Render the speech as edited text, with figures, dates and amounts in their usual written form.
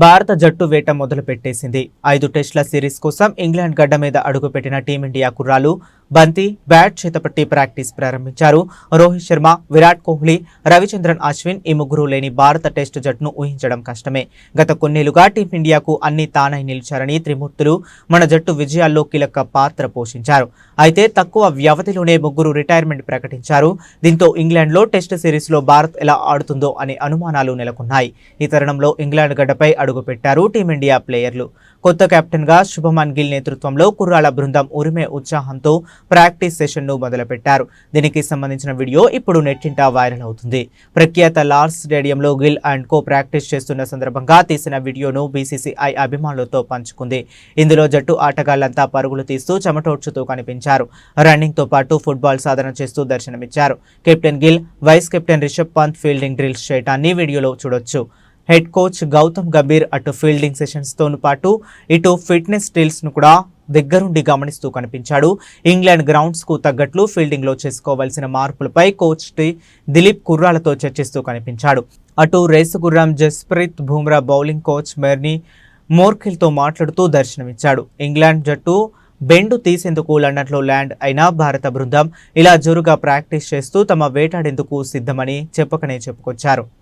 భారత జట్టు వేట మొదలు పెట్టేసింది. 5 టెస్టుల సిరీస్ కోసం ఇంగ్లాండ్ గడ్డ మీద అడుగుపెట్టిన టీమిండియా కుర్రాలు బంతి, బ్యాట్ చేతపట్టి ప్రాక్టీస్ ప్రారంభించారు. రోహిత్ శర్మ, విరాట్ కోహ్లీ, రవిచంద్రన్ అశ్విన్ ఈ ముగ్గురు లేని భారత టెస్టు జట్టును ఊహించడం కష్టమే. గత కొన్నేళ్లుగా టీమిండియాకు అన్ని తానై నిలిచారని త్రిమూర్తులు మన జట్టు విజయాల్లో కీలక పాత్ర పోషించారు. అయితే తక్కువ వ్యవధిలోనే ముగ్గురు రిటైర్మెంట్ ప్రకటించారు. దీంతో ఇంగ్లాండ్లో టెస్టు సిరీస్లో భారత్ ఎలా ఆడుతుందో అనే అనుమానాలు నెలకొన్నాయి. ఈ తరుణంలో ఇంగ్లాండ్ గడ్డపై అడుగుపెట్టారు టీమిండియా ప్లేయర్లు. కొత్త కెప్టెన్గా శుభమన్ గిల్ నేతృత్వంలో కుర్రాల బృందం ఉరిమే ఉత్సాహంతో ప్రాక్టీస్ సెషన్ను మొదలుపెట్టారు. దీనికి సంబంధించిన వీడియో ఇప్పుడు నెట్టింట వైరల్ అవుతుంది. ప్రఖ్యాత లార్డ్స్ స్టేడియంలో గిల్ అండ్ కో ప్రాక్టీస్ చేస్తున్న సందర్భంగా తీసిన వీడియోను బీసీసీఐ అభిమానులతో పంచుకుంది. ఇందులో జట్టు ఆటగాళ్లంతా పరుగులు తీస్తూ చెమటోడ్చుతూ కనిపించారు. రన్నింగ్తో పాటు ఫుట్బాల్ సాధన చేస్తూ దర్శనమిచ్చారు. Captain Gill, vice captain Rishabh Pant fielding drills చేయడాన్ని వీడియోలో చూడొచ్చు. హెడ్ కోచ్ గౌతమ్ గంభీర్ అటు ఫీల్డింగ్ సెషన్స్తో పాటు ఇటు ఫిట్నెస్ డ్రిల్స్ ను కూడా దగ్గరుండి గమనిస్తూ కనిపించాడు. ఇంగ్లాండ్ గ్రౌండ్స్ కు తగ్గట్లు ఫీల్డింగ్ లో చేసుకోవాల్సిన మార్పులపై కోచ్ దిలీప్ కుర్రాలతో చర్చిస్తూ కనిపించాడు. అటు రేసు గుర్రం జస్ప్రీత్ బుమ్రా బౌలింగ్ కోచ్ మెర్నీ మోర్కెల్తో మాట్లాడుతూ దర్శనమిచ్చాడు. ఇంగ్లాండ్ జట్టు బెండు తీసేందుకు లండన్లో ల్యాండ్ అయిన భారత బృందం ఇలా జోరుగా ప్రాక్టీస్ చేస్తూ తమ వేటాడేందుకు సిద్ధమని చెప్పకనే చెప్పుకొచ్చారు.